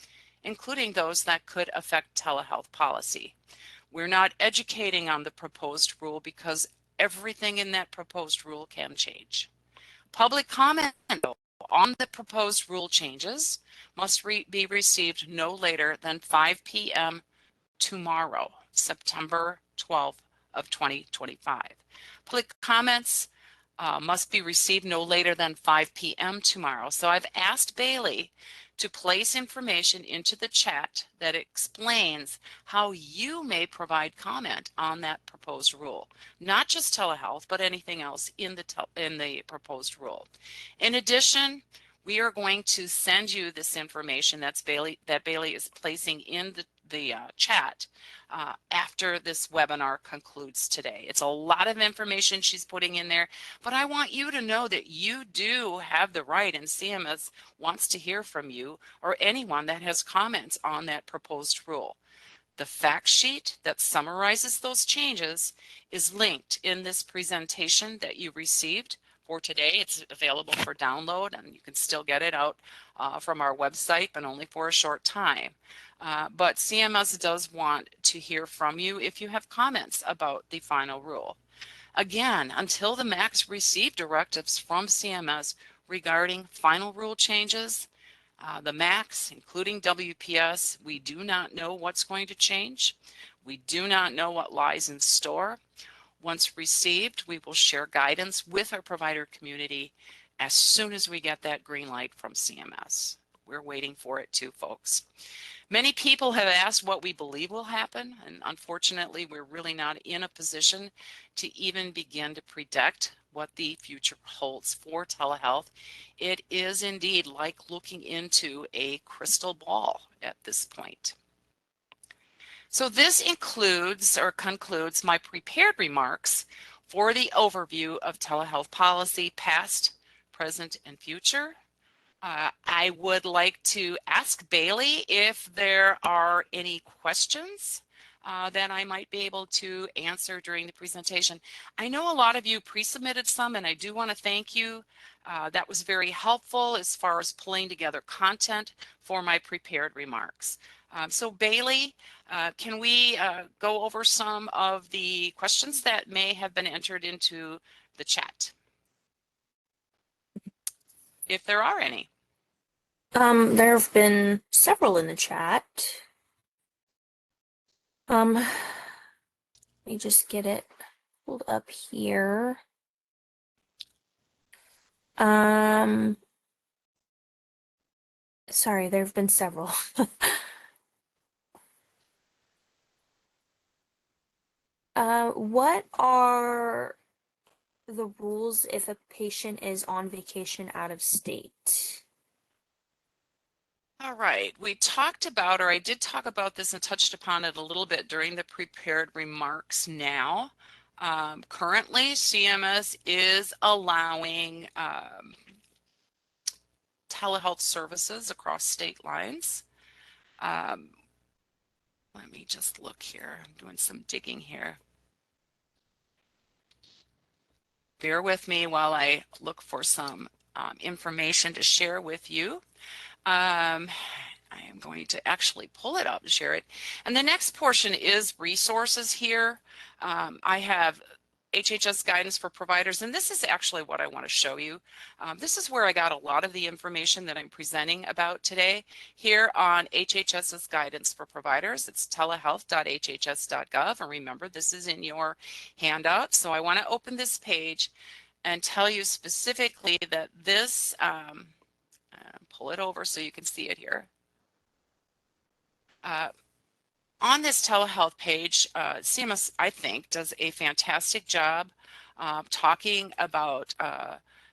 including those that could affect telehealth policy. We're not educating on the proposed rule because everything in that proposed rule can change. Public comment on the proposed rule changes must be received no later than 5 p.m. tomorrow, September 12th of 2025. Public comments must be received no later than 5 p.m. tomorrow. So I've asked Bailey to place information into the chat that explains how you may provide comment on that proposed rule, not just telehealth, but anything else in the proposed rule. In addition, we are going to send you this information that Bailey is placing in the chat after this webinar concludes today. It's a lot of information she's putting in there, but I want you to know that you do have the right, and CMS wants to hear from you or anyone that has comments on that proposed rule. The fact sheet that summarizes those changes is linked in this presentation that you received for today. It's available for download, and you can still get it out from our website, but only for a short time. But CMS does want to hear from you if you have comments about the final rule. Again, until the MACs receive directives from CMS regarding final rule changes, the MACs, including WPS, we do not know what's going to change. We do not know what lies in store. Once received, we will share guidance with our provider community as soon as we get that green light from CMS. We're waiting for it too, folks. Many people have asked what we believe will happen, and unfortunately, we're really not in a position to even begin to predict what the future holds for telehealth. It is indeed like looking into a crystal ball at this point. So this includes or concludes my prepared remarks for the overview of telehealth policy, past, present, and future. I would like to ask Bailey if there are any questions that I might be able to answer during the presentation. I know a lot of you pre-submitted some, and I do want to thank you. That was very helpful as far as pulling together content for my prepared remarks. So Bailey, can we go over some of the questions that may have been entered into the chat, if there are any? There have been several in the chat. Let me just get it pulled up here. Sorry, there have been several. What are the rules if a patient is on vacation out of state? All right, we talked about, or I did talk about this and touched upon it a little bit during the prepared remarks now. Currently, CMS is allowing telehealth services across state lines. Let me just look here. I'm doing some digging here. Bear with me while I look for some information to share with you. I am going to actually pull it up and share it. And the next portion is resources here. I have HHS guidance for providers, and this is actually what I want to show you. This is where I got a lot of the information that I'm presenting about today here on HHS's guidance for providers. It's Telehealth.HHS.gov, and remember, this is in your handout. So I want to open this page and tell you specifically that this, pull it over so you can see it here. On this telehealth page, CMS, I think, does a fantastic job talking about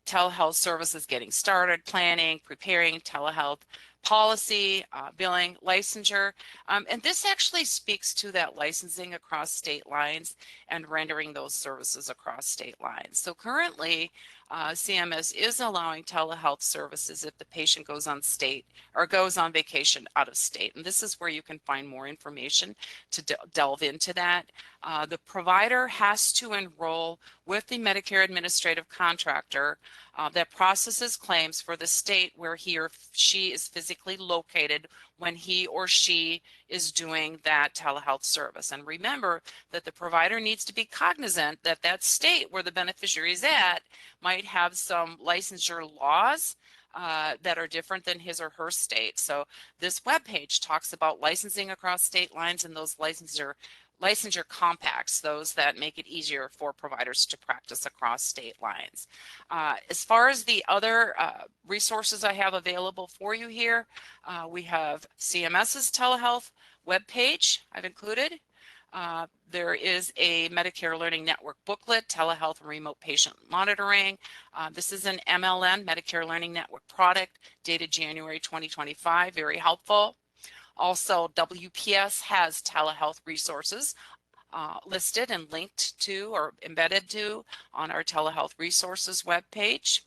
telehealth services getting started, planning, preparing telehealth policy, billing, licensure. And this actually speaks to that licensing across state lines and rendering those services across state lines. So currently, CMS is allowing telehealth services if the patient goes on vacation out of state. And this is where you can find more information to delve into that. The provider has to enroll with the Medicare administrative contractor that processes claims for the state where he or she is physically located when he or she is doing that telehealth service. And remember that the provider needs to be cognizant that that state where the beneficiary is at might have some licensure laws that are different than his or her state. So this webpage talks about licensing across state lines and those licensure compacts, those that make it easier for providers to practice across state lines. As far as the other resources I have available for you here, we have CMS's telehealth webpage I've included. There is a Medicare Learning Network booklet, Telehealth and Remote Patient Monitoring. This is an MLN, Medicare Learning Network product, dated January 2025, very helpful. Also, WPS has telehealth resources listed and linked to or embedded to on our Telehealth Resources webpage.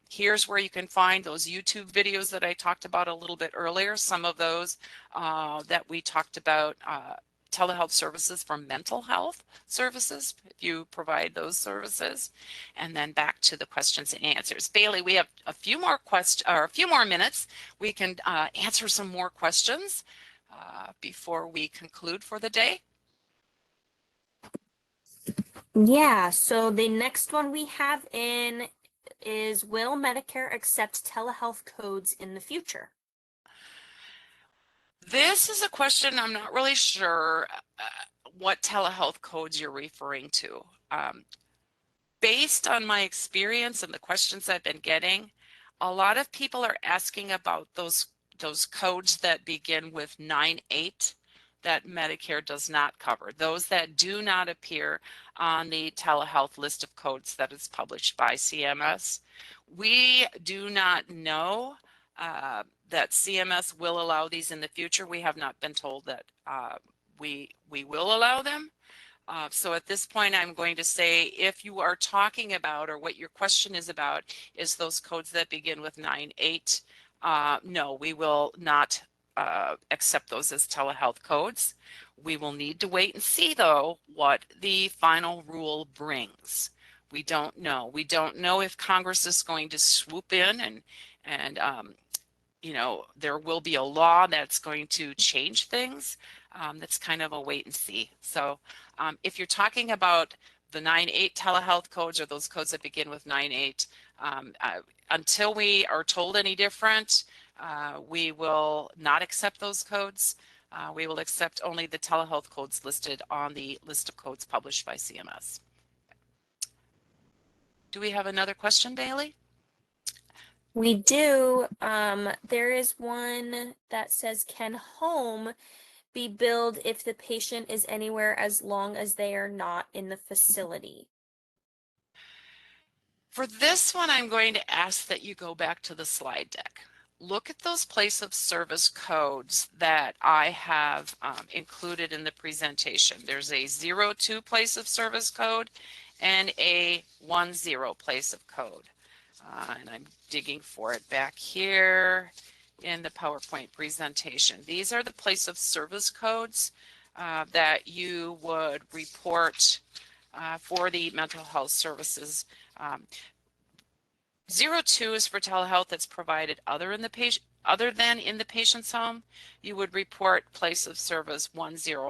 Here's where you can find those YouTube videos that I talked about a little bit earlier. Some of those that we talked about, telehealth services for mental health services, if you provide those services. And then back to the questions and answers. Bailey, we have a few more minutes. We can answer some more questions before we conclude for the day. Yeah, so the next one we have in is, will Medicare accept telehealth codes in the future? This is a question I'm not really sure what telehealth codes you're referring to. Based on my experience and the questions I've been getting, a lot of people are asking about those codes that begin with 98 that Medicare does not cover, those that do not appear on the telehealth list of codes that is published by CMS. We do not know that CMS will allow these in the future. We have not been told that we will allow them. So at this point, I'm going to say, if you are talking about, or what your question is about, is those codes that begin with 98, no, we will not accept those as telehealth codes. We will need to wait and see, though, what the final rule brings. We don't know. We don't know if Congress is going to swoop in and you know, there will be a law that's going to change things. That's kind of a wait and see. So if you're talking about the 98 telehealth codes, or those codes that begin with 98, until we are told any different, we will not accept those codes. We will accept only the telehealth codes listed on the list of codes published by CMS. Do we have another question, Bailey? We do. There is one that says, can home be billed if the patient is anywhere as long as they are not in the facility? For this one, I'm going to ask that you go back to the slide deck. Look at those place of service codes that I have included in the presentation. There's a 02 place of service code and a 10 place of code. And I'm digging for it back here in the PowerPoint presentation. These are the place of service codes that you would report for the mental health services. 02 is for telehealth that's provided other than in the patient's home. You would report place of service 10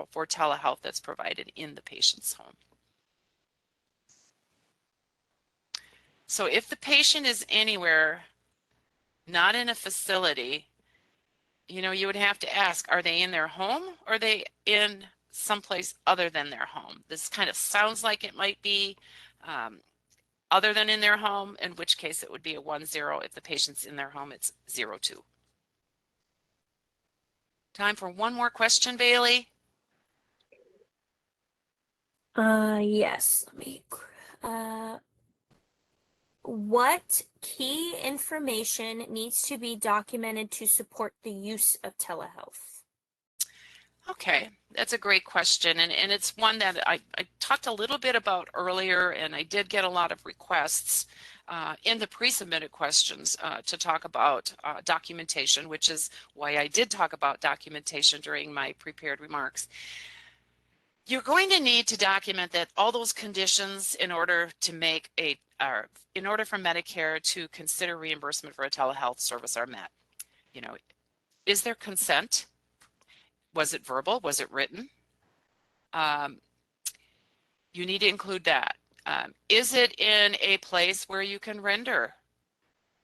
for telehealth that's provided in the patient's home. So if the patient is anywhere, not in a facility, you know, you would have to ask, are they in their home, or are they in someplace other than their home? This kind of sounds like it might be other than in their home, in which case it would be a 10. If the patient's in their home, it's 02. Time for one more question, Bailey. Yes. What key information needs to be documented to support the use of telehealth? Okay, that's a great question, and it's one that I talked a little bit about earlier, and I did get a lot of requests in the pre-submitted questions to talk about documentation, which is why I did talk about documentation during my prepared remarks. You're going to need to document that all those conditions in order to make in order for Medicare to consider reimbursement for a telehealth service are met. You know, is there consent? Was it verbal? Was it written? You need to include that. Is it in a place where you can render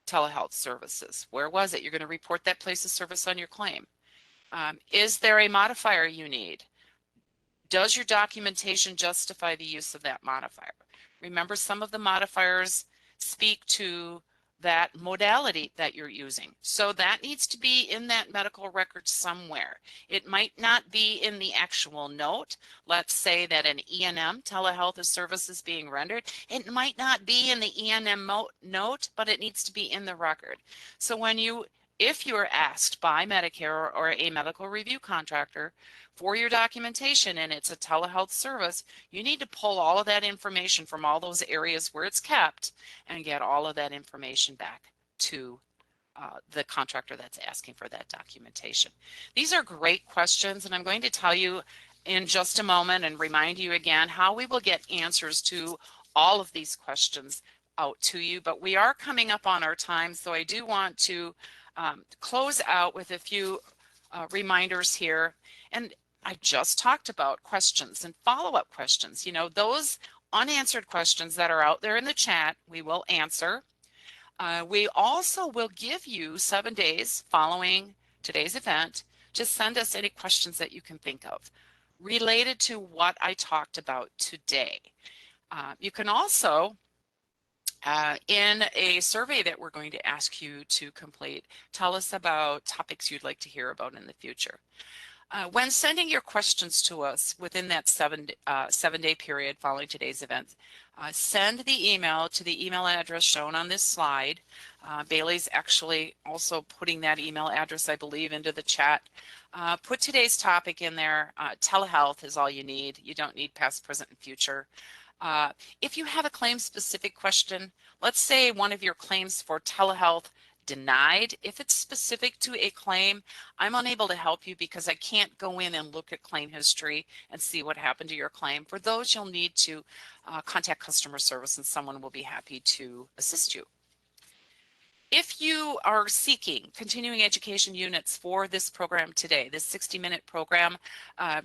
telehealth services? Where was it? You're going to report that place of service on your claim. Is there a modifier you need? Does your documentation justify the use of that modifier? Remember, some of the modifiers speak to that modality that you're using. So that needs to be in that medical record somewhere. It might not be in the actual note. Let's say that an E&M, telehealth service, is being rendered. It might not be in the E&M note, but it needs to be in the record. So when you If you are asked by Medicare or a medical review contractor for your documentation and it's a telehealth service, you need to pull all of that information from all those areas where it's kept and get all of that information back to the contractor that's asking for that documentation. These are great questions, and I'm going to tell you in just a moment and remind you again how we will get answers to all of these questions out to you. But we are coming up on our time, so I do want to close out with a few reminders here. And I just talked about questions and follow-up questions. You know, those unanswered questions that are out there in the chat, we will answer. We also will give you 7 days following today's event to send us any questions that you can think of related to what I talked about today. You can also, in a survey that we're going to ask you to complete, tell us about topics you'd like to hear about in the future. When sending your questions to us within that 7-day period following today's event, send the email to the email address shown on this slide. Bailey's actually also putting that email address, I believe, into the chat. Put today's topic in there. Telehealth is all you need. You don't need past, present, and future. If you have a claim-specific question, let's say one of your claims for telehealth denied. If it's specific to a claim, I'm unable to help you because I can't go in and look at claim history and see what happened to your claim. For those, you'll need to contact customer service and someone will be happy to assist you. If you are seeking continuing education units for this program today, this 60-minute program,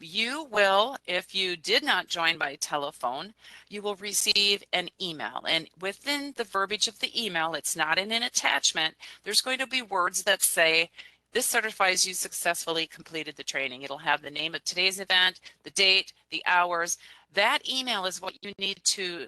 you will, if you did not join by telephone, you will receive an email. And within the verbiage of the email, it's not in an attachment, there's going to be words that say, this certifies you successfully completed the training. It'll have the name of today's event, the date, the hours. That email is what you need to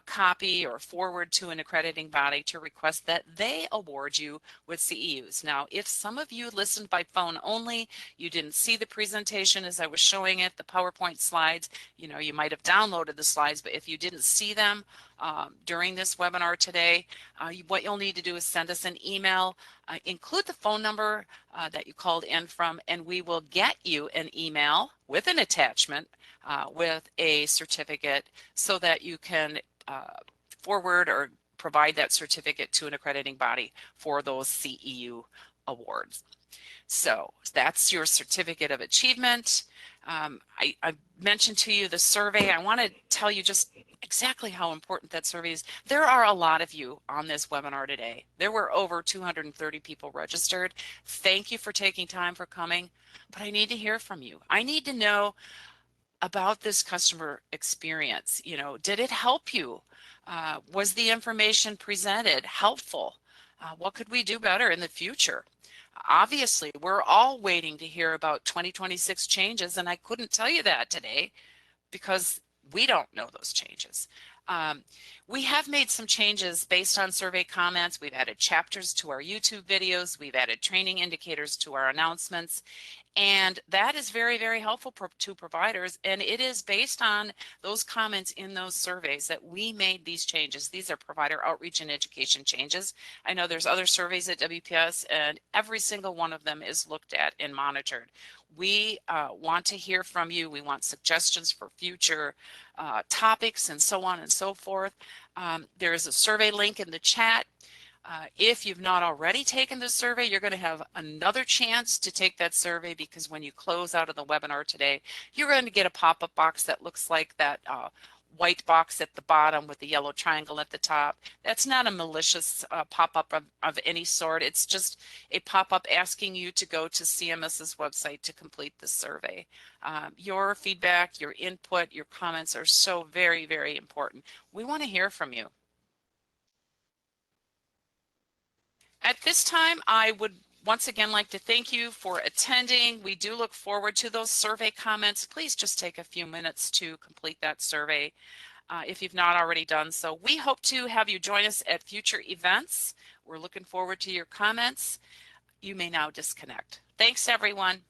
copy or forward to an accrediting body to request that they award you with CEUs. Now, if some of you listened by phone only, you didn't see the presentation as I was showing it, the PowerPoint slides, you know, you might have downloaded the slides, but if you didn't see them during this webinar today, what you'll need to do is send us an email, include the phone number that you called in from, and we will get you an email with an attachment with a certificate so that you can forward or provide that certificate to an accrediting body for those CEU awards. So that's your certificate of achievement. I mentioned to you the survey. I want to tell you just exactly how important that survey is. There are a lot of you on this webinar today. There were over 230 people registered. Thank you for taking time for coming, but I need to hear from you. I need to know about this customer experience. You know, did it help you? Was the information presented helpful? What could we do better in the future? Obviously, we're all waiting to hear about 2026 changes, and I couldn't tell you that today because we don't know those changes. We have made some changes based on survey comments. We've added chapters to our YouTube videos. We've added training indicators to our announcements. And that is very, very helpful to providers. And it is based on those comments in those surveys that we made these changes. These are provider outreach and education changes. I know there's other surveys at WPS, and every single one of them is looked at and monitored. We want to hear from you. We want suggestions for future topics and so on and so forth. There is a survey link in the chat. If you've not already taken the survey, you're going to have another chance to take that survey, because when you close out of the webinar today, you're going to get a pop-up box that looks like that white box at the bottom with the yellow triangle at the top. That's not a malicious pop-up of any sort. It's just a pop-up asking you to go to CMS's website to complete the survey. Your feedback, your input, your comments are so very, very important. We want to hear from you. At this time, I would once again like to thank you for attending. We do look forward to those survey comments. Please just take a few minutes to complete that survey if you've not already done so. We hope to have you join us at future events. We're looking forward to your comments. You may now disconnect. Thanks, everyone.